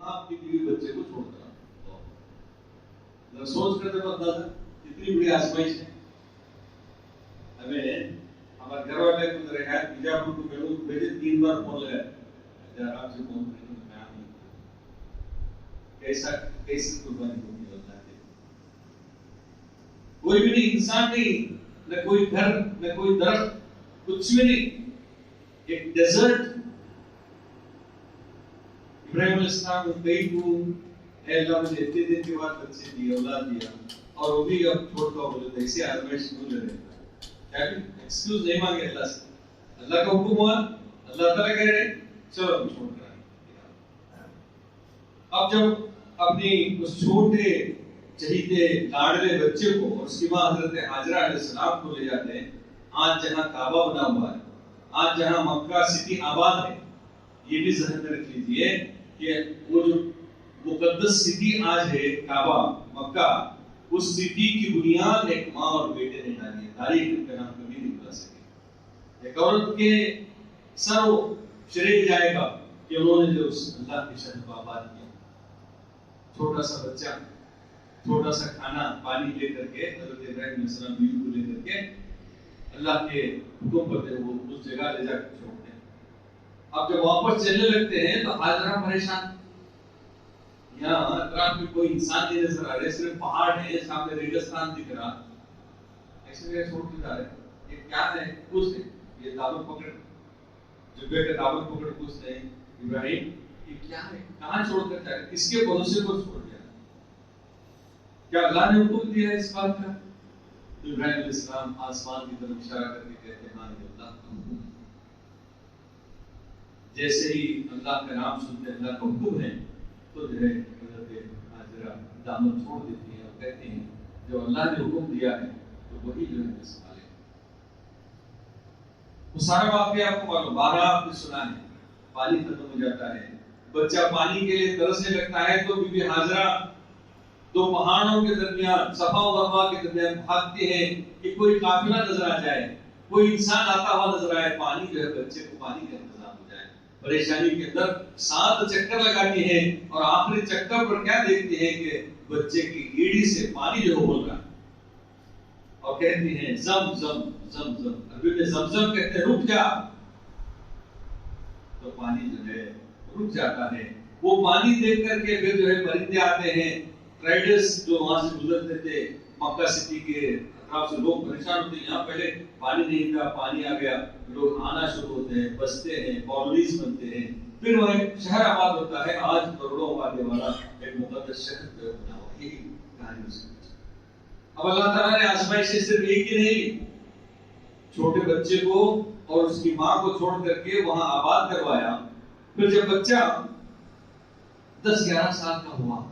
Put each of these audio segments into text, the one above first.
آپ کی بیوی بچے کو چھوڑ کر سوچ کر دیکھو اندازہ کتنی بڑی آزمائش ہے. ہمیں ہمارے گھر والے کو رہا بیجاپور کو بھیجے 3 بار فون لگایا آپ سے فون کریں کیسی قربانی ہوگی اللہ کے. کوئی بھی نہیں، انسان نہیں، نہ کوئی گھر نہ کوئی درخت، کچھ بھی نہیں، ایک ڈیزرٹ. ابراہیم علیہ السلام کو کئی تو اے اللہ مجھے اتنے دن کے بعد بچے دیے، اولاد دیا، اور وہ بھی اب چھوڑ کر بولے تھے اسے آزمائش کیوں لے رہے ہیں؟ کیا ایکسکیوز نہیں مانگے اللہ سے. اللہ کا حکم ہوا، اللہ تعالیٰ کہہ رہے چلو ہم چھوڑ کر آئیں. اب جب اپنی اس چھوٹے چہیتے لاڈلے بچے کو اور اس کی ماں حضرت حاجرہ علیہ السلام کو لے جاتے ہیں آج جہاں کعبہ بنا ہوا ہے، آج جہاں مکہ سٹی آباد ہے. یہ بھی ذہن میں رکھ لیجیے کہ وہ جو مقدس سٹی آج ہے کعبہ مکہ، اس سٹی کی بنیاد ایک ماں اور بیٹے نے ڈالی ہے. تاریخ کا نام کبھی نہیں بتا سکے. ایک عورت کے سر شریک جائے گا کہ انہوں نے جو اس اللہ کے شہر کو آباد کیا. چھوٹا سا بچہ، چھوٹا سا کھانا پانی لے کر کے حضرت ابراہیم علیہ السلام بیوی کو لے کر کے اللہ کے حکم پر وہ اس جگہ لے جا کر چھوڑتے ہیں. اب جب واپس چلنے لگتے ہیں تو حاجرہ پریشان. یہاں اطراف میں کوئی انسان نہیں نظر آ رہے، صرف پہاڑ ہے، سامنے ریگستان دکھ رہا. ایسے میں چھوڑ کے جا رہے یہ کیا ہے؟ کچھ نہیں. یہ دامن پکڑ جبے کا دامن پکڑ کچھ نہیں. ابراہیم یہ کیا ہے؟ کہاں چھوڑ کر جا رہے؟ کس کے بھروسے پر چھوڑ دیا؟ کیا اللہ نے حکم دیا ہے اس بات کا؟ ابراہیم علیہ السلام آسمان کی طرف اشارہ کر کے کہتے ہیں ہاں یہ اللہ کا حکم. جیسے ہی اللہ کا نام سنتے اللہ کا حکم ہے تو جو ہے حضرت حاجرہ دامن چھوڑ دیتی ہیں اور کہتے ہیں جو اللہ نے حکم دیا ہے تو وہی جو ہے سنبھالے. وہ سارا واقعہ آپ کو معلوم، 12 آپ نے سنا ہے. پانی ختم ہو جاتا ہے، بچہ پانی کے لیے ترسنے لگتا ہے تو بی بی حاجرہ 2 پہاڑوں کے درمیان، صفا و مروا کے درمیان بھاگتے ہیں کہ کوئی قافلہ نظر آ جائے، کوئی انسان آتا ہوا نظر آئے، پانی جو ہے بچے کو پانی کا انتظام ہو جائے. پریشانی کے اندر 7 چکر لگاتے ہیں اور آخری چکر پر کیا دیکھتے ہیں کہ بچے کی ایڑی سے پانی جو بول رہا ہے اور کہتے ہیں زم زم زم زم. عربی میں زمزم کہتے ہیں رک جا، تو پانی جو ہے رک جاتا ہے. وہ پانی دیکھ کر کے پھر جو ہے پرندے آتے ہیں، ٹرائیڈرز جو وہاں سے گزرتے تھے مکہ سٹی کے اطراف سے، لوگ پریشان ہوتے ہیں یہاں پہلے پانی نہیں تھا، پانی آ گیا. لوگ آنا شروع ہوتے ہیں، بستے ہیں، کالونیز بنتے ہیں، پھر وہ ایک شہر آباد ہوتا ہے. آج کروڑوں آبادی والا ایک مقدس شہر جو بنا ہوا. یہی کہانی اس کی. اب اللہ تعالیٰ نے آزمائش سے صرف ایک ہی نہیں، چھوٹے بچے کو اور اس کی ماں کو چھوڑ کر کے وہاں آباد کروایا. پھر جب بچہ 10-11 سال کا ہوا،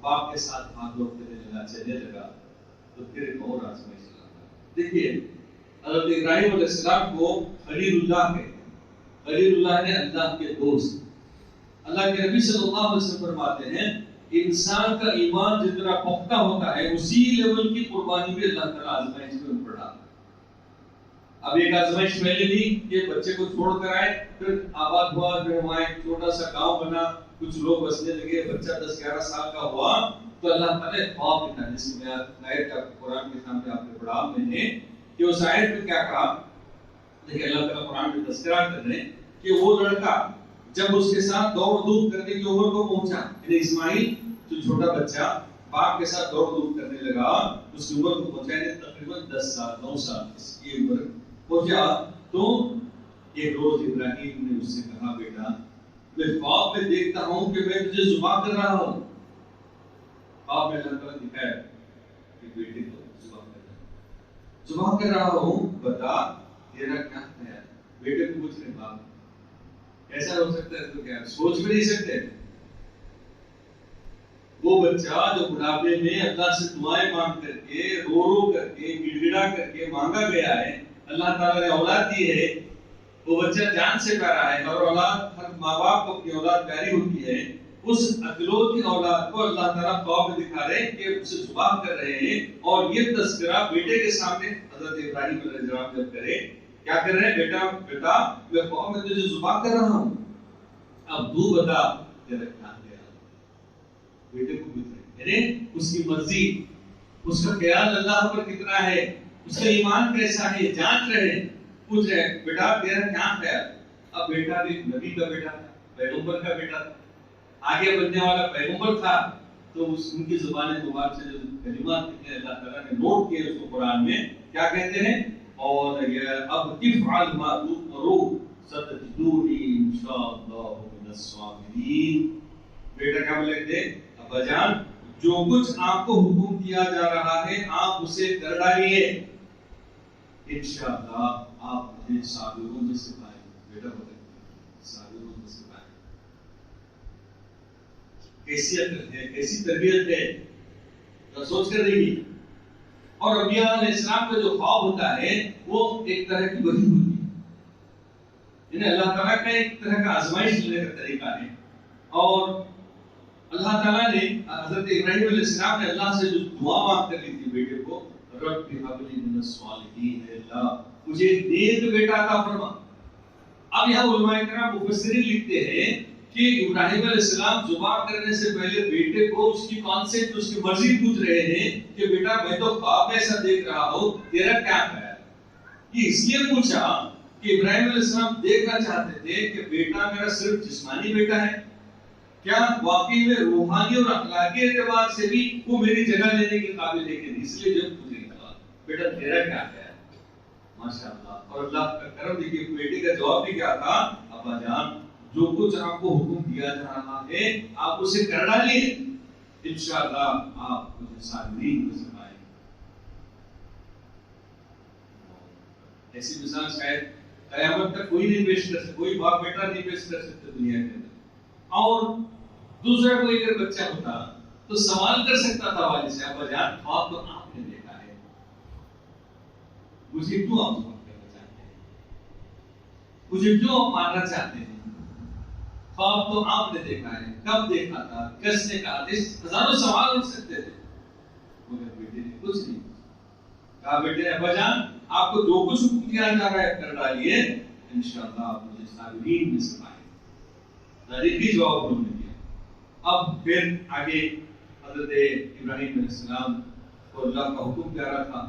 باپ کے ساتھ بھاگ دوڑ کرنے لگا، چلنے لگا، تو پھر ایک اور آزمائش لگا. دیکھیے حضرت ابراہیم علیہ السلام کو خلیل اللہ کہتے ہیں. خلیل اللہ نے اللہ کے دوست. اللہ کے نبی صلی اللہ علیہ وسلم فرماتے ہیں انسان کا ایمان جتنا پختہ ہوتا ہے اسی لیول کی قربانی بھی اللہ تعالیٰ آزمائش میں ان پر ڈالتا ہے. اب ایک آزمائش پہلے دی کہ بچے کو چھوڑ کر آئے، پھر آباد ہوا، پھر وہاں ایک چھوٹا سا گاؤں بنا، کچھ لوگ بسنے لگے، بچہ 10-11 سال کا ہوا تو اللہ تعالیٰ خواب دکھا. جس میں آیت کا قرآن کے سامنے آپ نے پڑھا میں نے کہ اس آیت میں کیا کہا. دیکھیں اللہ تعالیٰ قرآن میں تذکرہ کر رہے ہیں کہ وہ لڑکا جب اس کے ساتھ دوڑ دھوپ کرنے کی عمر کو پہنچا، یعنی اسماعیل جو چھوٹا بچہ باپ کے ساتھ دوڑ دھوپ کرنے لگا، اس کی عمر کو پہنچا یعنی تقریباً 10 سال 9 سال کی عمر پہنچا، تو ایک روز ابراہیم نے اس سے کہا بیٹا میں خواب میں دیکھتا ہوں کہ میں تجھے ذبح کر رہا ہوں. خواب میں اللہ تعالیٰ دکھایا کہ بیٹے کو ذبح کر رہا ہوں، بتا تیرا کیا ہے؟ بیٹے کو پوچھ رہے باپ ایسا ہو سکتا ہے تو کیا سوچ بھی نہیں سکتے. وہ بچہ جو بڑھاپے میں اللہ سے دعائیں مانگ کر کے رو رو کر کے گڑ گڑا کر کے مانگا گیا ہے، اللہ تعالیٰ نے اولاد دی ہے، وہ بچہ جان سے پیارا ہے اور اولاد ہر ماں باپ کو اپنی اولاد پیاری ہوتی ہے. اس اکلوتی اولاد کو اللہ تعالیٰ خواب میں دکھا رہے ہیں کہ اسے ذبح کر رہے ہیں. اور یہ تذکرہ بیٹے کے سامنے حضرت ابراہیم علیہ السلام جب کرے کیا کر رہے ہیں؟ بیٹا میں خواب میں تجھے ذبح کر رہا ہوں، اب تو بتا تیرا کیا ہے. بیٹے کو پوچھ رہے ہیں، یعنی اس کی مرضی، اس کا خیال اللہ پر کتنا ہے، اس کا ایمان کیسا ہے، جانچ رہے ہیں، پوچھ رہے ہیں بیٹا تیرا کیا خیال؟ اب بیٹا بھی نبی کا بیٹا تھا، پیغمبر کا بیٹا تھا، آگے بننے والا پیغمبر تھا، تو ان کی زبان مبارک سے جو کلمات ہیں اللہ تعالیٰ نے نوٹ کیے اس کو قرآن میں کیا کہتے ہیں، اور اب افعل ما تؤمر ستجدونی انشاءاللہ من الصابرین۔ بیٹا کیا بولے تھے، ابا جان جو کچھ آپ کو حکم دیا جا رہا ہے آپ اسے کر ڈالیے، انشاءاللہ آپ مجھے صابروں میں سے پائیں گے۔ بیٹا بولے صابروں میں سے پائیں گے، کیسیت ہے، کیسی تربیت ہے، تو سوچ کر دیکھیے۔ اور انبیاء علیہ السلام کا جو خواب ہوتا ہے وہ ایک طرح کی وحی ہوتی ہے، یعنی اللہ تعالیٰ کا ایک طرح کا آزمائش لینے کا طریقہ ہے۔ اور اللہ تعالیٰ نے حضرت ابراہیم علیہ السلام نے اللہ سے جو دعا مانگ کر لی تھی بیٹے کو، رب ہب لی من الصالحین، اللہ مجھے نیک بیٹا عطا فرما۔ اب یہاں علماء کرام مفسرین لکھتے ہیں کہ ابراہیم علیہ السلام ذبح کرنے سے پہلے بیٹے کو اس کی کانسیپٹ، اس کی مرضی پوچھ رہے ہیں کہ بیٹا میں تو خواب ایسا دیکھ رہا ہوں، تیرا کیا خیال ہے؟ یہ اس لیے پوچھا کہ ابراہیم علیہ السلام دیکھنا چاہتے تھے کہ بیٹا میرا صرف جسمانی بیٹا ہے، کیا واقعی میں روحانی اور اخلاقی اعتبار سے بھی وہ میری جگہ لینے کے قابل ہے کہ نہیں؟ اس لیے جب پوچھے گا بیٹا تیرا کیا خیال ہے؟ ماشاءاللہ، اور اللہ کا کرم دیکھیے بیٹے کا جواب بھی کیا تھا، ابا جان جو کچھ آپ کو حکم دیا جا رہا ہے آپ اسے کر ڈالیے، انشاءاللہ آپ مجھے صابرین میں سے پائیں گے۔ ایسی مثال شاید قیامت تک کوئی نہیں پیش کر سکتا، کوئی باپ بیٹا نہیں پیش کر سکتا دنیا کے اندر۔ اور دوسرا کوئی اگر بچہ ہوتا تو سوال کر سکتا تھا والد سے، ابا جان خواب تو آپ نے دیکھا ہے، مجھے کیوں آپ سوال کرنا چاہتے ہیں، مجھے کیوں آپ ماننا چاہتے ہیں؟ خواب تو آپ نے دیکھا ہے، کب دیکھا تھا، کس نے کہا تھا، ہزاروں سوال اٹھ سکتے تھے، مگر بیٹے نے کچھ نہیں کہا۔ بیٹے نے ابا جان آپ کو جو کچھ حکم دیا جا رہا ہے کر ڈالیے، انشاءاللہ آپ مجھے صابرین میں سے پائیں گے۔ تاریخی جواب انہوں نے دیا۔ اب پھر آگے حضرت ابراہیم علیہ السلام کو اللہ کا حکم پیارا تھا،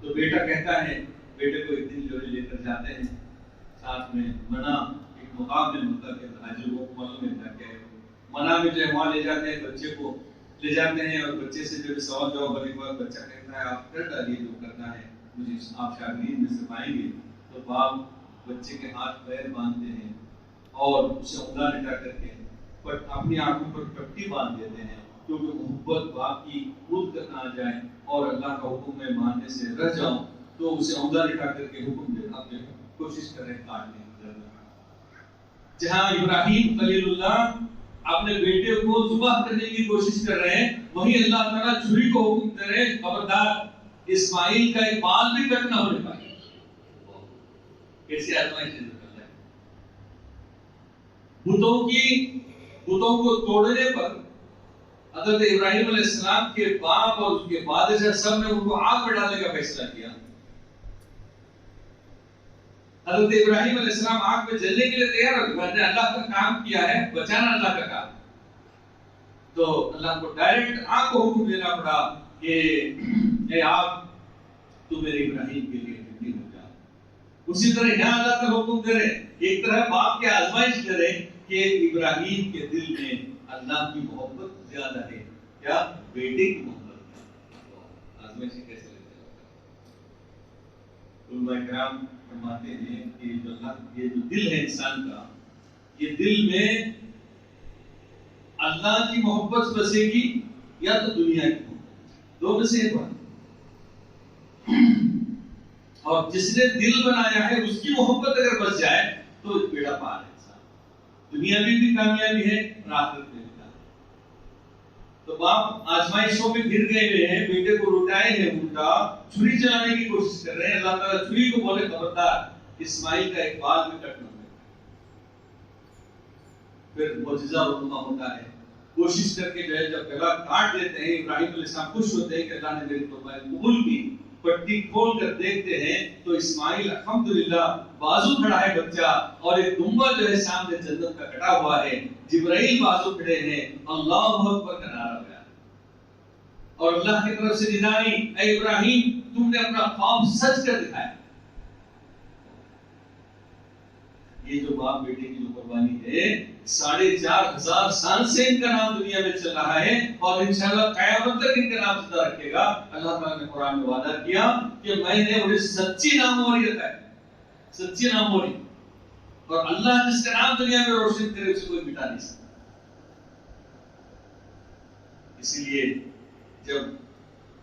تو بیٹا کہتا ہے، بیٹے کو ایک دن جو لے کر جاتے ہیں ساتھ میں منع، ایک مقام میں ہوتا ہے حاجی کو معلوم ہے، منع میں جو ہے وہاں لے جاتے ہیں، بچے کو لے جاتے ہیں، اور بچے سے جو سوال جواب کرنے کے بعد بچہ کہتا ہے آپ کر ڈالیے جو کرنا ہے، مجھے آپ شاگردین میں سے پائیں گے۔ تو باپ بچے کے ہاتھ پیر باندھتے ہیں اور اسے انگلیاں لٹا کر کے اپنی آنکھوں پر پٹی باندھ دیتے ہیں، کیونکہ محبت باپ کی خود کر نہ آ جائے اور اللہ کا حکم میں ماننے سے رہ جاؤں، تو اسے انگلیاں لٹا کر کے حکم دیتا ہے، کوشش کر رہے کاٹنے کی۔ جہاں ابراہیم خلیل اللہ اپنے بیٹے کو ذبح کرنے کی کوشش کر رہے ہیں، وہیں اللہ تعالیٰ چھری کو حکم دے رہے ہیں خبردار اسماعیل کا ایک بال بھی کٹ نہ ہونے پائے۔ کیسی آزمائش ہے اللہ کی۔ بتوں کو توڑنے پر حضرت ابراہیم علیہ السلام کے باپ اور اس کے بادشاہ سب نے ان کو آگ میں ڈالنے کا فیصلہ کیا۔ حضرت ابراہیم علیہ السلام آگ میں جلنے کے لیے تیار ہو، میں نے اللہ کا کام کیا ہے، بچانا اللہ کا کام، تو اللہ کو ڈائریکٹ آگ کو حکم دینا پڑا کہ اے آگ تو میرے ابراہیم کے لیے ٹھنڈی ہو جا۔ اسی طرح یہاں اللہ کا حکم دے رہے، ایک طرح باپ کے آزمائش دے رہے کہ ابراہیم کے دل میں اللہ کی محبت زیادہ ہے، کیا بیٹے کی محبت؟ آزمائش کیسے لیتے ہیں؟ علماء کرام فرماتے ہیں کہ یہ جو دل ہے انسان کا، یہ دل میں اللہ کی محبت بسے گی یا تو دنیا کی محبت، دو میں سے ایک بات۔ اور جس نے دل بنایا ہے اس کی محبت اگر بس جائے تو بیڑا پار ہے انسان، دنیا میں بھی کامیابی ہے اور آخرت میں بھی کامیابی۔ تو باپ آزمائشوں میں گر گئے ہوئے ہیں، بیٹے کو لٹائے ہیں، الٹا چھری چلانے کی کوشش کر رہے ہیں۔ اللہ تعالیٰ چھری کو بولے خبردار اسماعیل کا ایک بال بھی کٹ نہ ہوئے۔ پھر معجزہ رونما ہوتا ہے، کوشش کر کے جو ہے جب گلا کاٹ دیتے ہیں، ابراہیم علیہ السلام خوش ہوتے ہیں کہ اللہ نے میری توبہ قبول کی۔ پٹی کھول کر دیکھتے ہیں تو اسماعیل الحمدللہ بازو کھڑا ہے بچہ، اور ایک دمبا جو ہے سامنے جنت کا کٹا ہوا ہے، جبرائیل بازو کھڑے ہیں، اللہ اکبر کا نعرہ اور اللہ کی طرف سے ندائی اے ابراہیم تم نے اپنا خواب سچ کر دکھایا. یہ جو باپ بیٹے کی جو قربانی ہے 4,500 سال سے ان کا نام دنیا میں چل رہا ہے اور انشاءاللہ قیامت تک ان کا نام زندہ رکھے گا. اللہ تعالیٰ نے قرآن میں وعدہ کیا کہ میں نے انہیں سچی ناموری رکھا ہے, سچی ناموری, اور اللہ جس کا نام دنیا میں روشن کرے اسے کوئی مٹا نہیں سکتا. اسی لیے جب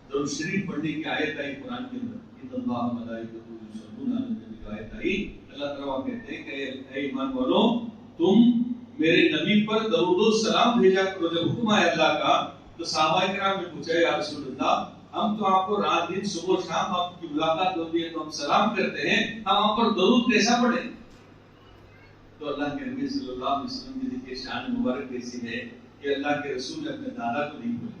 درود شریف پڑھنے کی آیت آئی قرآن کے اندر ان اللہ ملائکتہ یصلون علی النبی کی آیت آئی, اللہ تعالیٰ کہتے ہیں کہ اے ایمان والو تم میرے نبی پر درود و سلام بھیجا کرو. جب حکم آیا اللہ کا تو صحابہ کرام نے پوچھا یا رسول اللہ ہم تو آپ کو رات دن صبح شام آپ کی ملاقات ہوتی ہے تو ہم سلام کرتے ہیں, ہم آپ پر درود کیسا پڑھیں؟ تو اللہ کے نبی صلی اللہ علیہ وسلم کی ذکر شان مبارک ایسی ہے کہ اللہ کے رسول نے اپنے دادا کو نہیں بولا.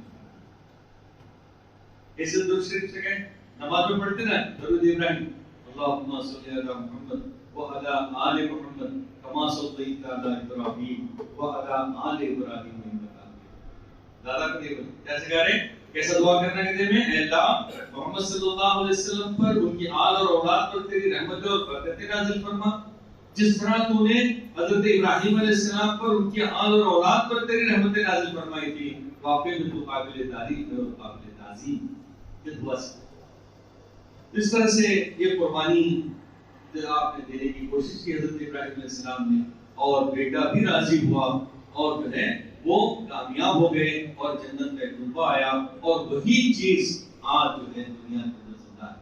ایسے درود شریف سے کہیں نماز میں پڑھتے نا درود ابراہیم اللہم صلی علی محمد وعلی آل محمد کما صلیت علی ابراہیم وعلی آل ابراہیم انک حمید. دادا کو نہیں بولا. کیسے کہہ رہے ہیں, کیسا دعا کرنا کہتے ہیں, اے اللہ محمد صلی اللہ علیہ وسلم پر ان کی آل اور اولاد پر تیری رحمت اور برکت نازل فرما. جس طرح تو نے حضرت ابراہیم علیہ السلام پر ان کی آل اور اولاد پر تیری رحمت نازل فرمائی تھی, واقعی میں تو قابل تعریف اور قابل تعظیم. اس طرح سے یہ قربانی آپ نے دینے کی کوشش کی حضرت ابراہیم علیہ السلام نے, اور بیٹا بھی راضی ہوا اور جو ہے وہ کامیاب ہو گئے اور جنت کا ڈوبا آیا. اور وہی چیز آج جو ہے دنیا کے اندر زندہ ہے.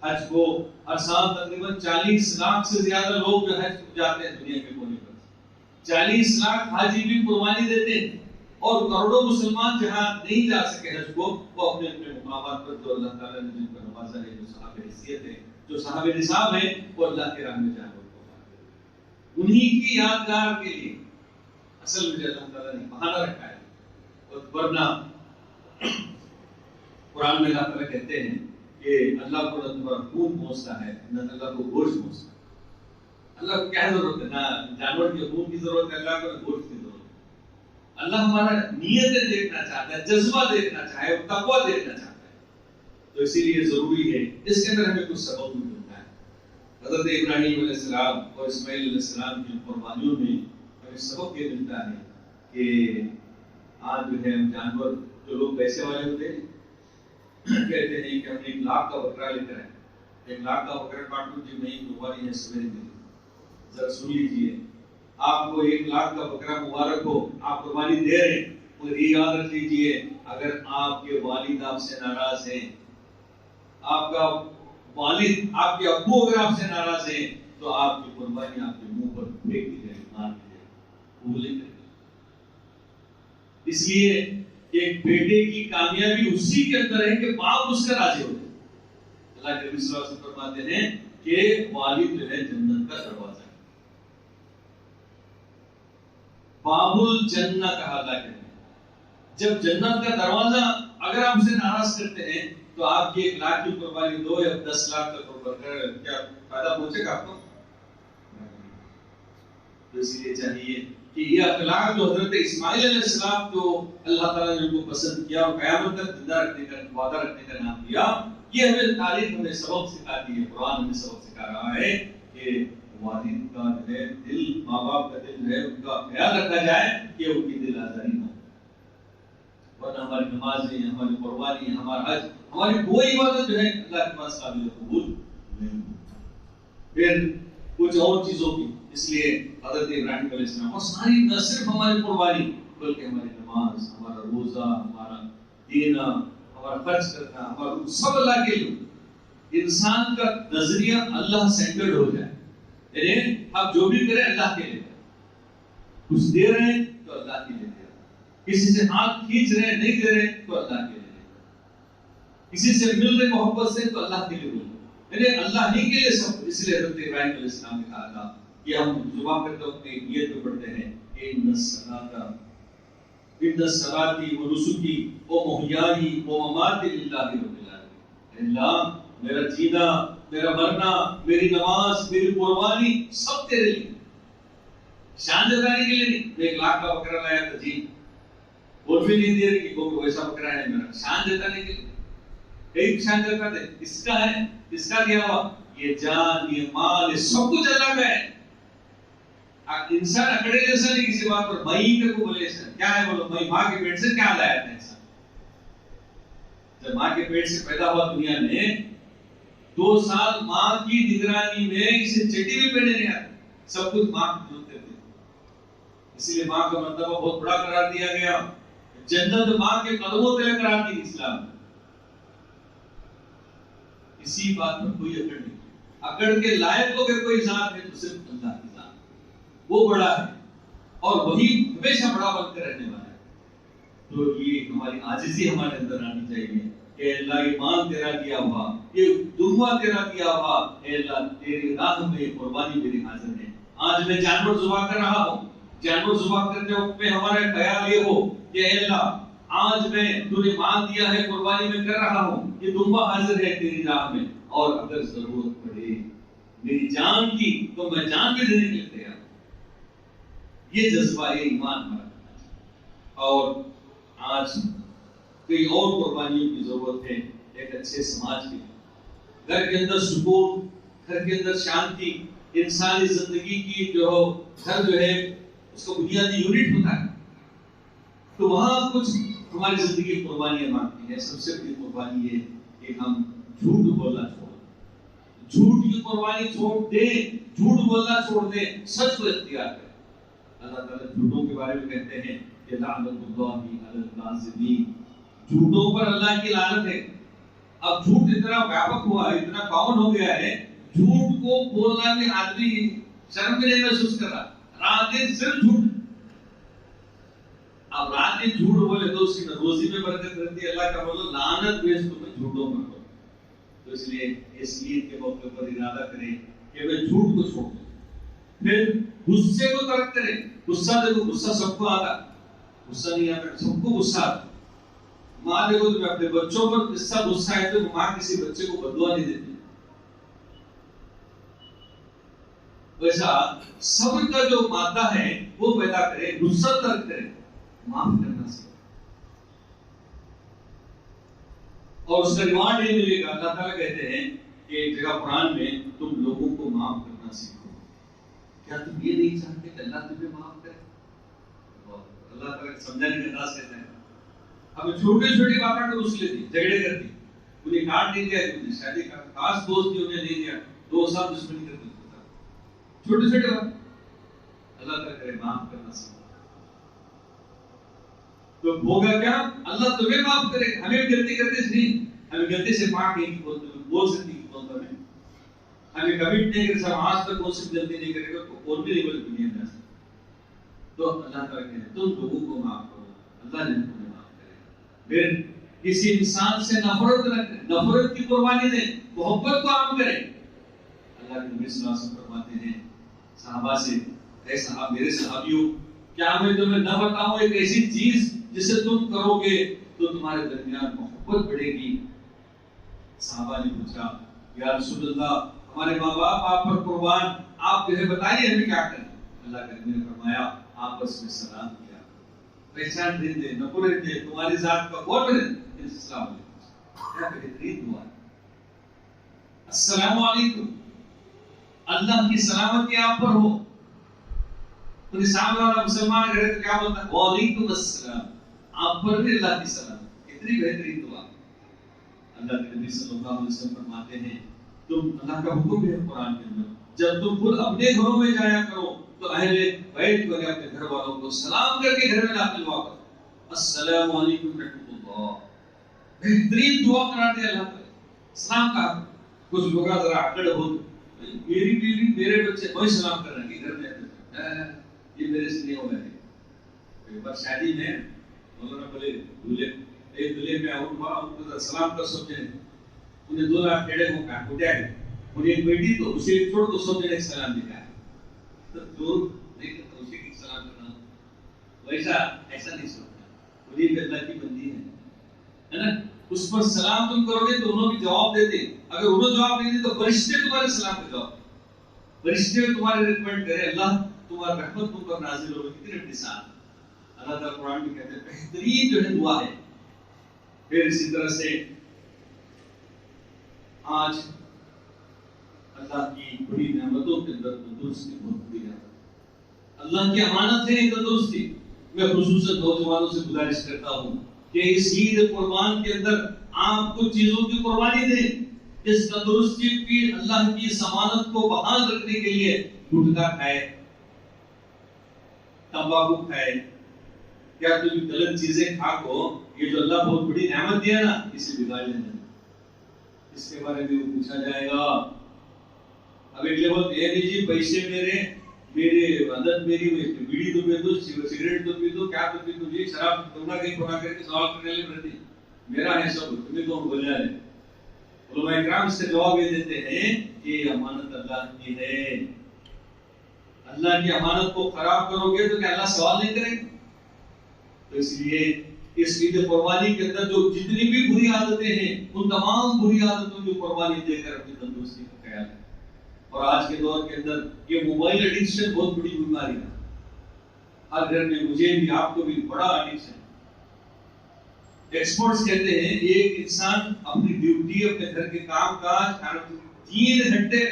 حج کو ہر سال تقریباً 40 لاکھ سے زیادہ لوگ جو حج جاتے ہیں دنیا کے کونے پر. 40 لاکھ حاجی بھی قربانی دیتے ہیں, اور کروڑوں مسلمان جہاں نہیں جا سکے حج کو وہ اپنے اپنے مقامات پر جو اللہ تعالیٰ نے جن پر نوازا ہے, جو صاحب حیثیت ہے, جو صاحب نصاب ہے, وہ اللہ کے راہ میں جائے. انہی کی یادگار کے لیے اصل میں اللہ تعالیٰ نے بہانہ رکھا ہے. اور ورنہ قرآن میں اللہ تعالیٰ کہتے ہیں کہ اللہ کو نہ تمہارا خون پہنچتا ہے نہ اللہ کو گوشت پہنچتا ہے. اللہ کو کیا ضرورت ہے, نہ جانور کے خون کی ضرورت ہے اللہ کو, نہ گوشت کی ضرورت ہے. اللہ ہمارا نیتیں دیکھنا چاہتا ہے, جذبہ دیکھنا چاہے, تقویٰ دیکھنا چاہتا ہے. تو اسی لیے ضروری ہے اس کے اندر ہمیں کچھ سبق بھی ملتا ہے. حضرت ابراہیم علیہ السلام اور اسماعیل علیہ السلام کی قربانیوں میں ہمیں سبق یہ ملتا ہے کہ آج جو ہے ہم جانور, جو لوگ پیسے والے ہوتے ہیں کہتے ہیں کہ ہم نے 1 لاکھ کا بکرا لے کر آئے, 1 لاکھ کا بکرا کاٹوں جی نہیں قربانی ہے سویرے دن. ذرا سن لیجیے, آپ کو 1 لاکھ کا بکرا مبارک ہو, آپ قربانی دے رہے ہیں, مگر یہ یاد رکھ لیجیے اگر آپ کے والد آپ سے ناراض ہیں, آپ کا والد آپ کے ابو اگر آپ سے ناراض ہیں تو آپ کی قربانی آپ کے منہ پر پھینک دی جائے, مار دی جائے, قبول نہیں کرے. اس لیے ایک بیٹے کی کامیابی اسی کے اندر ہے کہ باپ اس کا راضی ہوتا ہے. اللہ کے نبی صلی اللہ علیہ وسلم فرماتے ہیں کہ والد جو ہے جنت کا دروازہ ہے, باب الجنہ کہا اللہ کے. جب جنت کا دروازہ اگر آپ اسے ناراض کرتے ہیں تو آپ کی 1 لاکھ کی قربانی دو یا 10 لاکھ کا قربان کر کیا فائدہ پہنچے گا آپ کو؟ تو اس لیے چاہیے کہ یہ اخلاق جو حضرت اسماعیل علیہ السلام کو اللہ تعالیٰ نے ان کو پسند کیا اور قیامت تک زندہ رکھنے کا وعدہ رکھنے کا نام دیا, یہ ہمیں تاریخ ہمیں سبق سکھاتی ہے. قرآن ہمیں سبق سکھا رہا ہے کہ والد کا جو ہے دل, ماں باپ کا دل ہے, ان کا خیال رکھا جائے کہ ان کی دل آزاری نہ ہو. ورنہ ہماری نمازیں, ہماری قربانی, ہمارا حج, ہماری کوئی عبادت جو ہے اللہ کے پاس قابل قبول نہیں. پھر کچھ اور چیزوں کی, اس لیے حضرت ابراہیم علیہ السلام اور ساری نہ صرف ہماری قربانی بلکہ ہماری نماز, ہمارا روزہ, ہمارا دینا, ہمارا خرچ کرنا, ہمارا سب اللہ کے لیے. انسان کا نظریہ اللہ سینٹرڈ ہو جائے, یعنی آپ جو بھی کریں اللہ کے لیے, کچھ دے رہے ہیں تو اللہ کے لیے دے رہے ہیں, کسی سے ہاتھ کھینچ رہے ہیں نہیں دے رہے تو اللہ کے لیے, کسی سے مل رہے محبت سے تو اللہ کے لیے مل رہے, یعنی اللہ ہی کے لیے سب. اس لیے حضرت ابراہیم علیہ السلام نے کہا تھا کہ ہم زبان کرتے وقت نیت میں پڑھتے ہیں ان الصلاۃ ونسکی ومحیای ومماتی للہ رب العالمین. اللہ میرا جینا, میرا مرنا, میری نماز, میری قربانی سب تیرے لیے, شان جتانے کے لیے نہیں. میں 1 لاکھ کا بکرا لایا تھا جی, وہ وہ بھی نہیں دے رہے کہ وہ ویسا بکرا ہے میرا شان جتانے کے لیے ایک شان جتا دے اس کا ہے اس کا دیا ہوا یہ جان یہ مال یہ سب کچھ اللہ کا ہے. انسان اکڑے جیسا نہیں کسی بات پر مئی کے کو بولے سر کیا ہے بولو مئی ماں کے پیٹ سے کیا لایا تھا انسان جب ماں کے پیٹ سے پیدا ہوا دنیا میں 2 سال ماں کی نگرانی میں اسے چٹی بھی پہنے نہیں آتا سب کچھ ماں کو جوتے تھے. اسی لیے ماں کا مرتبہ بہت بڑا قرار دیا گیا. جنت ماں کے قدموں تلے قرار دی اسلام نے. اسی بات پر کوئی اکڑ نہیں. اکڑ کے لائق ہو کے کوئی ذات ہے تو صرف اللہ کی ذات وہ بڑا ہے اور وہی ہمیشہ بڑا بن کر رہنے والا ہے. تو یہ ہماری عاجزی ہمارے اندر آنی چاہیے کہ اللہ یہ مال تیرا دیا ہوا یہ دنیا تیرا دیا ہوا اے اللہ تیری راہ میں قربانی میری حاضر ہے. آج میں جانور ذبح کر رہا ہوں جانور ذبح کرتے وقت میں ہمارا خیال یہ ہو کہ اے اللہ آج میں تو نے مال دیا ہے قربانی میں کر رہا ہوں یہ دنیا حاضر ہے تیری راہ میں اور اگر ضرورت پڑے میری جان کی تو میں جان بھی دینے کے لیے تیار. یہ جذبہ یہ ایمان ہمارا اور آج کئی اور قربانیوں کی ضرورت ہے ایک اچھے سماج کے لیے. گھر کے اندر سکون گھر کے اندر شانتی انسانی زندگی کی جو گھر جو ہے اس کا بنیادی یونٹ ہوتا ہے تو وہاں کچھ ہماری زندگی قربانیاں مانگتی ہیں. سب سے بڑی قربانی یہ کہ ہم جھوٹ بولنا چھوڑ دیں جھوٹ کی قربانی چھوڑ دیں جھوٹ بولنا چھوڑ دیں سچ کو اختیار کریں. اللہ تعالیٰ جھوٹوں کے بارے میں کہتے ہیں کہ لعنت اللہ علی الکاذبین جھوٹوں پر اللہ کی لعنت ہے. اب جھوٹ اتنا ویاپک ہوا ہے اتنا کامن ہو گیا ہے جھوٹ کو بولنا بھی آدمی شرم بھی نہیں محسوس کر رہا. رات دن صرف جھوٹ. اب رات دن جھوٹ بولے تو اس کی روزی میں برکت رہتی ہے. اللہ کا بولو لعنت بھیج تمہیں جھوٹوں پر ہو. تو اس لیے اس عید کے موقع پر ارادہ کریں کہ میں جھوٹ کو چھوڑ دوں. پھر غصے کو ترک کریں. غصہ دیکھو غصہ سب کو آتا غصہ نہیں آتا سب کو غصہ آتا. ماں دیکھو تمہیں اپنے بچوں پر قصہ غصہ ہے تو ماں کسی بچے کو بددعا نہیں دیتی. ویسا صبر کا جو مادہ ہے وہ پیدا کرے غصہ ترک کرے معاف کرنا سیکھے اور اس کا ریوارڈ یہ ملے گا. اللہ تعالیٰ کہتے ہیں کہ ایک جگہ قرآن میں تم لوگوں کو معاف کرنا سیکھو. کیا تم یہ نہیں چاہتے کہ اللہ تمہیں معاف کرے؟ اللہ تعالیٰ سمجھانے کا انداز کہتا ہے اب چھوٹی چھوٹی باتیں کو رس لیتی جھگڑے کرتی انہیں کاٹ نہیں دیا شادی کا خاص دوست بھی انہیں نہیں دیا 2 سال دشمنی کرتی چھوٹے چھوٹے بات. اللہ تعالیٰ کرے معاف کرنا سیکھو تو ہوگا کیا اللہ تمہیں معاف کرے. ہمیں غلطی کرتے نہیں ہمیں غلطی سے معاف نہیں بول سکتی کہ کون تمہیں ہمیں کمٹ نہیں کرے آج تک کون سی غلطی نہیں کرے گا تو اور بھی نہیں بولے دنیا میں. تو اللہ تعالیٰ کہتے ہیں تم لوگوں کو معاف کرو اللہ نے تمہیں معاف کرے. پھر کسی انسان سے نفرت نہ کرے نفرت کی قربانی دیں محبت کو عام کریں. اللہ کے نبی صلی اللہ علیہ وسلم فرماتے ہیں صحابہ سے اے صحابہ میرے صحابیوں کیا میں تمہیں نہ بتاؤں ایک ایسی چیز جسے تم کرو گے تو تمہارے درمیان محبت بڑھے گی. صحابہ نے پوچھا یا رسول اللہ ہمارے ماں باپ آپ پر قربان آپ جو ہے بتائیے ہمیں کیا کریں. اللہ کے نبی نے فرمایا آپس میں سلام کیا پہچان دیں دے نفرت دے تمہاری ذات کا غور کریں السلام علیکم. کیا بہترین دعا السلام علیکم اللہ کی سلامتی آپ پر ہو. انہیں سامنے والا مسلمان گھر تو کیا بولتا ہے وعلیکم السلام آپ پر بھی اللہ کی سلامتی. اتنی بہترین دعا. اللہ کے نبی صلی اللہ علیہ وسلم فرماتے ہیں تم اللہ کا حکم ہے قرآن کے اندر جب تم خود اپنے گھروں میں جایا کرو تو اہل بیت کو اپنے گھر والوں کو سلام کر کے گھر میں داخل ہوا کرو. السلام علیکم رحمۃ اللہ. بہترین دعا قرار دیا اللہ تعالی. سلام کا کچھ لوگ ذرا اکڑ ہو میری بیوی میرے بچے وہی سلام کر رہے ہیں گھر میں یہ میرے سے نہیں ہو رہا ہے. ایک بار شادی میں مولانا بولے دولہے ایک دولہے میں اور بڑا ان کو سلام کر سوچے انہیں 2 لاکھ ٹیڑے کو کہا اٹھا ہے انہیں ایک بیٹی تو اسے چھوڑ تو سب نے سلام دکھایا تو دور دیکھ تو اسے کی سلام کرنا ویسا ایسا نہیں سوچنا. انہیں بھی اللہ کی بندی ہے نا اس پر سلام تم کرو گے تو انہوں بھی جواب دیتے. اگر انہوں جواب نہیں دیتے تو فرشتے تمہارے سلام کا جواب فرشتے تمہارے ریکمنڈ کرے اللہ تمہارا رحمت تم پر نازل ہو. کتنے احسان اللہ تعالیٰ قرآن میں کہتے ہیں بہترین جو ہے دعا ہے. پھر اسی طرح سے آج اللہ کی بڑی نعمتوں کے اندر تندرستی بہت بڑی ہے. اللہ کی امانت ہے تندرستی. میں خصوصاً نوجوانوں سے گزارش کرتا ہوں کہ اس عید قربان کے اندر آپ کچھ چیزوں کی قربانی دیں. اس تندرستی کی اللہ کی ضمانت کو بحال رکھنے کے لیے گٹکا کھائے, تمباکو کھائے, کیا کوئی غلط چیزیں کھا کو یہ جو اللہ بہت بڑی نعمت دیا نا اسے بگاڑ لینا. اس کے بارے میں پوچھا جائے گا. اب ایک لیول یہ نہیں جی پیسے میرے عادت میری بیڑی تو پی دو, سگریٹ تو پی دو, کیا تو پی دو, جی شراب تمہارا کہیں کھونا کر کے سوال کرنے لے پڑتی میرا ہے سب تمہیں کون بول جائے. علماء اکرام اس سے جواب یہ دیتے ہیں کہ امانت اللہ کی ہے. اللہ کی امانت کو خراب کرو گے تو کیا اللہ سوال نہیں کرے گا؟ تو اس لیے اس عید قربانی کے اندر جو جتنی بھی بری عادتیں ہیں ان تمام بری عادتوں کی قربانی دے کر اپنی تندرستی کا خیال ہے. اور آج کے دور کے اندر یہ موبائل ایڈکشن بہت بڑی بیماری ہے. ہر گھر میں مجھے بھی آپ کو بھی بڑا ایڈکشن. ایکسپرٹس کہتے ہیں ایک انسان اپنی ڈیوٹی اپنے گھر کے کام کاج 3 گھنٹے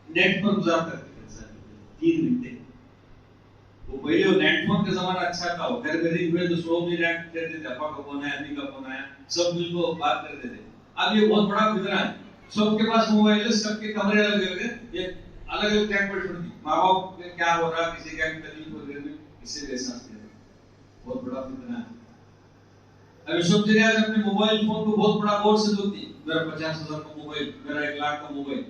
نیٹ پر گزارتا ہے. 3 گھنٹے. وہ پہلے نیٹ فون کا زمانہ اچھا تھا. وہ گھر میں رنگ ہوئے تو سو بھی نیٹ کرتے تھے, ابا کا فون آیا, امی کا فون آیا, سب مل کو بات کرتے تھے. اب یہ بہت بڑا فطرہ ہے. سب کے پاس موبائل ہے, سب کے کمرے الگ الگ ہیں, یہ الگ الگ ٹائم پر چھوڑ دی. ماں باپ میں کیا ہو رہا, کسی کا تکلیف ہو رہی ہے, کسی کا احساس نہیں. بہت بڑا فطرہ ہے. ابھی سب سے زیادہ اپنے موبائل فون کو بہت بڑا بورڈ سے دھوتی. میرا 50,000 کا موبائل, میرا 1 لاکھ کا موبائل.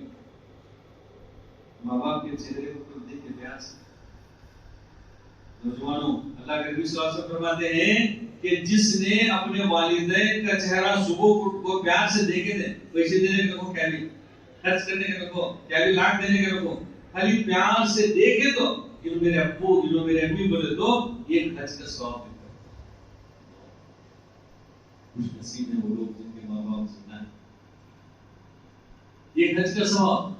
ماں باپ کے چہرے کو دیکھ کے پیار سے. نوجوانوں, اللہ کے نبی صلی اللہ علیہ وسلم فرماتے ہیں کہ جس نے اپنے والدین کا چہرہ صبح کو پیار سے دیکھے تھے, پیسے دینے کا کو کیا بھی خرچ کرنے کا کو کیا بھی لاکھ دینے کا کو خالی پیار سے دیکھے تو کہ میرے ابو جو میرے امی بولے تو یہ خرچ کا ثواب ہے. خوش نصیب ہیں وہ لوگ جن کے ماں باپ زندہ ہیں. یہ خرچ کا ثواب.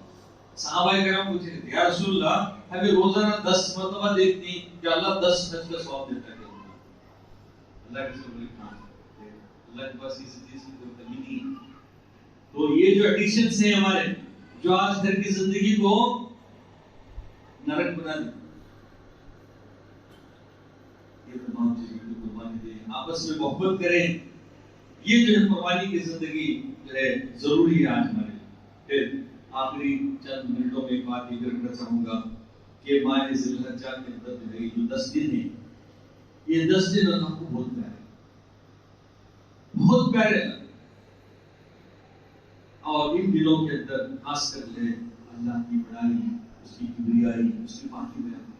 صحابہ کرام پوچھے یا رسول اللہ ہمیں روزانہ 10 مرتبہ دیکھتی کہ اللہ 10 خرچ کا ثواب دیتا ہے. اللہ کے سب لکھا اللہ کے پاس کسی چیز کی کوئی کمی نہیں. تو یہ جو ایڈکشنز ہیں ہمارے, جو آج گھر کی زندگی کو نرک بنا دیں, یہ تمام چیزوں کی قربانی دیں, آپس میں محبت کریں. یہ جو ہے قربانی کی زندگی جو ہے ضروری ہے آج ہمارے لیے. پھر آخری چند منٹوں میں ایک بات یہ کرنا چاہوں گا کہ ماہ ذی الحجہ کے اندر جو ہے جو 10 دن ہیں, یہ 10 دن اللہ کو بہت پیارے, بہت پیارے. اور ان دنوں کے اندر خاص کر لے اللہ کی بڑائی, اس کی کبریائی, اس کی پاکی بیان.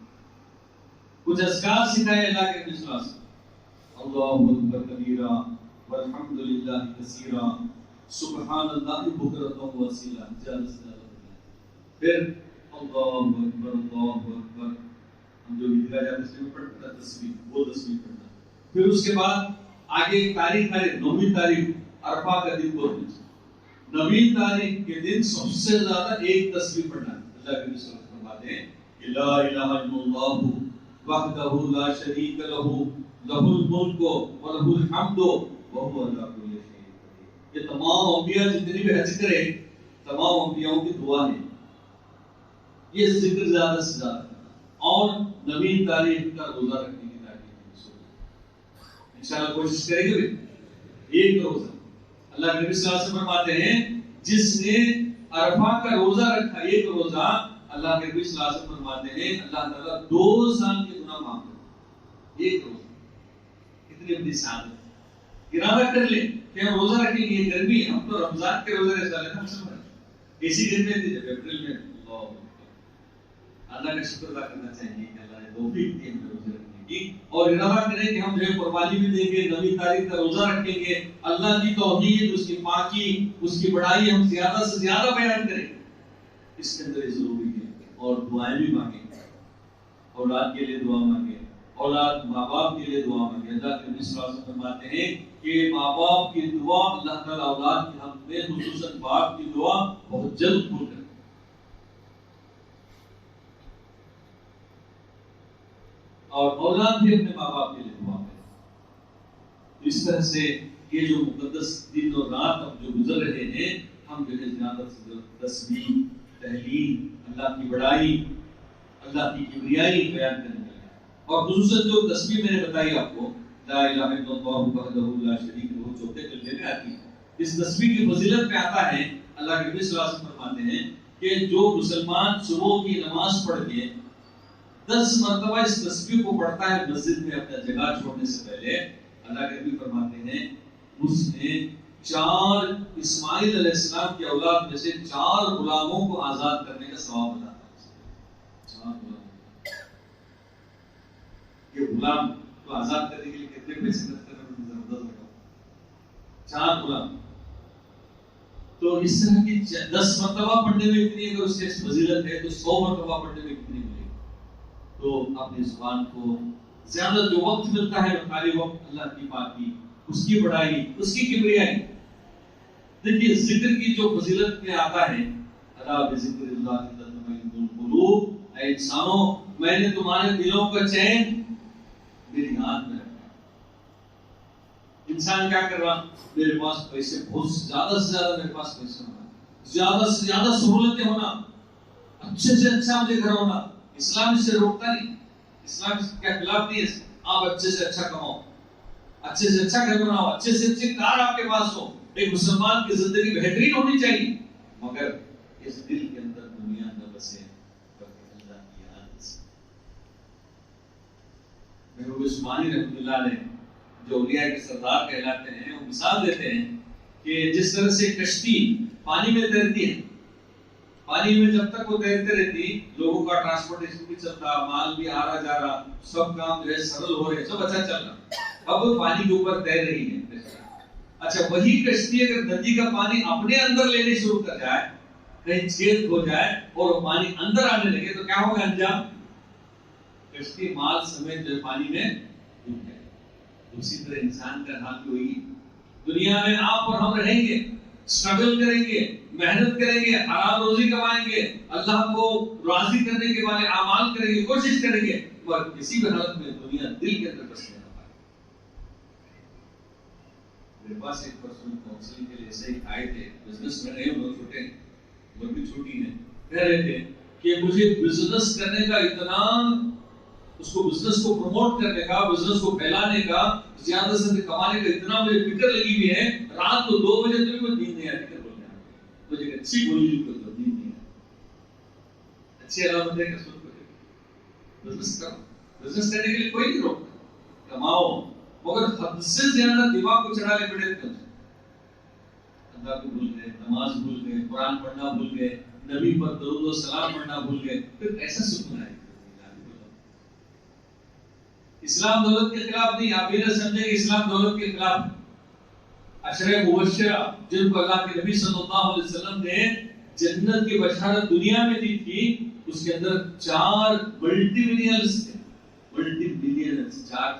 کچھ اذکار سکھائے اللہ کے نبی صلی اللہ علیہ وسلم. اللہ اکبر کبیرہ والحمد للہ کثیرہ سبحان اللہ بکرۃ و اصیلا. پھر اللہ اکبر اللہ اکبر, ہم جو عیدگاہ جاتے ہیں میں پڑھتا تھا تصویر, وہ تصویر پڑھنا. پھر اس کے بعد آگے ایک تاریخ ہے 9ویں تاریخ عرفہ کا دن بولتے ہیں. 9ویں تاریخ کے دن سب سے زیادہ ایک تصویر پڑھنا. اللہ کے نبی صلی اللہ علیہ وسلم فرماتے ہیں لا الہ الا اللہ وحدہ لا شریک لہ لہ الملک ولہ الحمد وہو علی کل شیء قدیر. یہ تمام انبیاء جتنی بھی حج کرے تمام انبیاءوں کی دعا ہے. یہ ذکر زیادہ سے زیادہ اور 9ویں تاریخ کا روزہ رکھنے کی تاکید انشاءاللہ کوشش کریں گے. ایک روزہ اللہ کے نبی صلی اللہ علیہ وسلم فرماتے ہیں جس نے عرفہ کا روزہ رکھا, ایک روزہ, اللہ کے نبی صلی اللہ علیہ وسلم فرماتے ہیں اللہ تعالیٰ 2 سال کے گناہ معاف کرتا ہے. ایک روزہ. کتنی بڑی سعادت. ارادہ کر لیں کہ ہم روزہ رکھیں گے. یہ گرمی ہے, ہم تو رمضان کے روزے رکھ لیتے ہیں, اسی گرمی میں جب اپریل میں اللہ کا شکر ادا کرنا چاہیے کہ اللہ نے توفیق دی ہمیں روزے رکھنے کی. اور ارادہ کریں کہ ہم جو ہے قربانی بھی دیں گے, 9ویں تاریخ کا روزہ رکھیں گے. اللہ کی توحید, اس کی پاکی, اس کی بڑائی ہم زیادہ سے زیادہ بیان کریں. اس کے اندر یہ ضروری ہے. اور دعائیں بھی مانگیں, اولاد کے لیے دعا مانگیں, اولاد ماں باپ کے لیے دعا مانگیں. اللہ کے نبی صلی اللہ علیہ وسلم فرماتے ہیں کہ ماں باپ کی دعا اللہ تعالیٰ اولاد کے حق میں خصوصاً باپ کی دعا بہت جلد قبول کرتا ہے. اور اولاد بھی اپنے ماں باپ کے لیے دعا اس طرح سے یہ جو مقدس دن اور رات اب جو گزر رہے ہیں، ہم جو ہے زیادہ سے زیادہ تسبیح، تحلیل، اللہ کی بڑائی، اللہ کی کبریائی بیان کرنے لگے. اور خصوصاً جو تسبیح میں نے بتائی آپ کو، لا الہ الا اللہ وحدہ لا شریک لہ، چوتھے کلمے میں آتی ہے. اس تسبیح کی فضیلت میں آتا ہے، اللہ کے نبی صلی اللہ علیہ وسلم فرماتے ہیں کہ جو مسلمان صبح کی نماز پڑھ کے 10 مرتبہ اس تسبیح کو پڑھتا ہے مسجد میں اپنا جگہ چھوڑنے سے پہلے، اللہ کے نبی فرماتے ہیں اس نے 4 اسماعیل علیہ السلام کی اولاد میں سے 4 غلاموں کو آزاد کرنے کا ثواب ملا. 4 غلام، یہ غلام کو آزاد کرنے کے لیے کتنے پیسے خرچ کرنے میں زبردست لگا. 4 غلام. تو اس طرح کی 10 مرتبہ پڑھنے میں اتنی اگر اس کی فضیلت ہے تو 100 مرتبہ پڑھنے میں کتنی ملے گی. تو اپنی زبان کو زیادہ جو وقت ملتا ہے خالی وقت اللہ کی پاکی، اس کی بڑائی، اس کی کبریائی. دیکھیے ذکر کی جو فضیلت میں آتا ہے، الا بذکر اللہ تطمئن القلوب، اے انسانوں میں نے تمہارے دلوں کا چین میری یاد میں رکھا. انسان کیا کر رہا؟ میرے پاس پیسے بہت زیادہ سے زیادہ، میرے پاس پیسے ہونا، زیادہ سے زیادہ سہولتیں ہونا، اچھے سے اچھا مجھے گھر ہونا. اسلام اس سے روکتا نہیں، اسلام اس کے خلاف نہیں ہے. آپ اچھے سے اچھا کماؤ، اچھے سے اچھا گھر بناؤ، اچھے سے اچھی کار آپ کے پاس ہو. ایک مسلمان کی زندگی بہترین ہونی چاہیے، مگر اس دل کے اندر دنیا نہ بسے بلکہ اللہ کی یاد بسے. محبوب عثمانی رحمۃ اللہ علیہ جو اولیاء کے سردار کہلاتے ہیں، وہ مثال دیتے ہیں کہ جس طرح سے کشتی پانی میں تیرتی ہے، پانی میں جب تک وہ تیرتے رہتی، لوگوں کا ٹرانسپورٹیشن بھی چلتا، مال بھی آ رہا جا رہا، سب کام جو ہے سرل ہو رہے، سب اچھا چل رہا. اب وہ پانی کے اوپر تیر رہی ہے. اچھا وہی کشتی اگر ندی کا پانی اپنے اندر لینے شروع کر جائے، کہیں چھید ہو جائے اور وہ پانی اندر آنے لگے تو کیا ہوگا انجام؟ کشتی مال سمیت جو پانی میں ڈوب جائے. اسی طرح انسان کا حال بھی ہوئی. دنیا میں آپ اور ہم رہیں گے، اسٹرگل کریں گے، محنت کریں گے، حلال روزی کمائیں گے، اللہ کو راضی کرنے کے والے اعمال کریں گے، کوشش کریں گے، پر کسی بھی حالت میں دنیا دل کے اندر بس نہیں آ پائے. میرے پاس ایک پرسنل کاؤنسلنگ کے لیے ایسے ہی آئے تھے، بزنس میں نہیں، بہت چھوٹے ہیں، عمر بھی چھوٹی ہے. کہہ رہے تھے کہ مجھے بزنس کرنے کا اتنا، اس کو بزنس کو پروموٹ کرنے کا، بزنس کو پھیلانے کا، زیادہ سے کمانے کا اتنا مجھے فکر لگی ہوئی ہے، رات کو 2 بجے تک مجھے نیند نہیں آتی. مجھے اچھی بولی کو تبدیل نہیں ہے. اچھی علامت ہے کہ سن کو بزنس کرو، بزنس کرنے کے لیے کوئی نہیں روکتا، کماؤ، مگر حد سے زیادہ دماغ کو چڑھا لے پڑے تو اللہ کو بھول گئے، نماز بھول گئے، قرآن پڑھنا بھول گئے، نبی پر درود و سلام پڑھنا بھول گئے، پھر کیسا سکون آئے گا؟ اسلام دولت کے خلاف نہیں. آپ یہ نہ سمجھیں کہ اسلام دولت کے خلاف. عشرہ مبشرہ جن کو اللہ کے نبی صلی اللہ علیہ وسلم نے جنت کی بشارت دنیا میں دی تھی، اس کے اندر 4 ملٹی ملینئرز تھے. ملٹی ملینئرز 4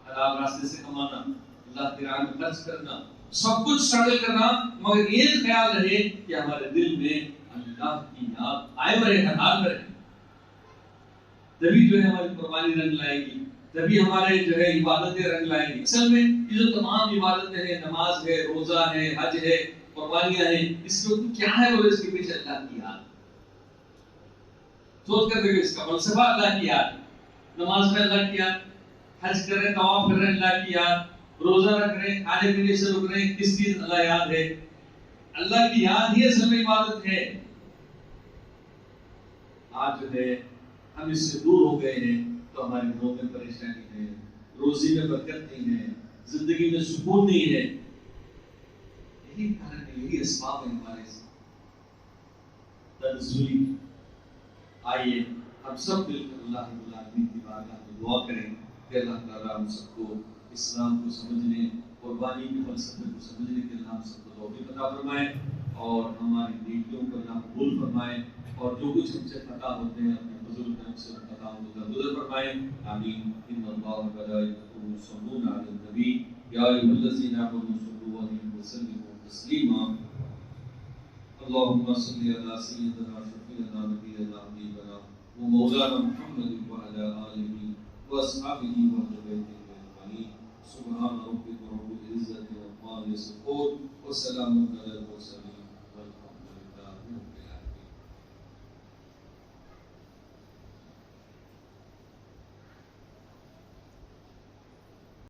حلال راستے سے کمانا، اللہ کی راہ میں خرچ کرنا، سب کچھ اسٹرگل کرنا، مگر یہ خیال رہے کہ ہمارے دل میں اللہ کی یاد آئے رہے، ہر حال میں رہے. تبھی جو ہے ہماری قربانی رنگ لائے گی، تبھی ہمارے جو ہے عبادتیں رنگ لائیں گی. اصل میں یہ جو تمام عبادتیں ہیں، نماز ہے، روزہ ہے، حج ہے، قربانیاں ہیں، اس کے کیا ہے بولے؟ اس کے پیچھے اللہ کی یاد. سوچ کر دیکھو، اس کا فلسفہ اللہ کی یاد. نماز میں اللہ کی یاد، حج کر رہے ہیں، طواف کر رہے ہیں، اللہ کی یاد، روزہ رکھ رہے ہیں، کھانے پینے سے رک رہے ہیں، کس چیز اللہ یاد ہے؟ اللہ کی یاد ہی اصل میں عبادت ہے. آج جو ہے ہم اس سے دور ہو گئے ہیں تو ہمارے گھروں میں پریشانی ہے، روزی میں برکت نہیں ہے، زندگی میں سکون نہیں ہے. یہی کارن ہے، یہی اسباب ہے ہمارے تنزلی. آئیے ہم سب مل کر اللہ رب العالمین کی بارگاہ میں دعا کریں کہ اللہ تعالیٰ ہم سب کو اسلام کو سمجھنے، قربانی کے فلسفے کو سمجھنے کے اللہ ہم سب کو توفیق عطا فرمائے اور ہماری نیکیوں کو اللہ قبول فرمائے، اور جو کچھ ہم سے خطا ہوتے ہیں اپنے بزرگ ہم سے خطاؤں کو درگزر فرمائے. آمین. ان اللہ و ملائکتہ یصلون علی النبی یا ایھا الذین آمنوا صلوا علیہ وسلموا تسلیما. اللهم صل على سيدنا شفيعنا نبينا حبيبنا ومولانا محمد وعلى آله واصحابه واهل بيته اجمعين سبحان ربك رب العزه عما يصفون وسلام على المرسلين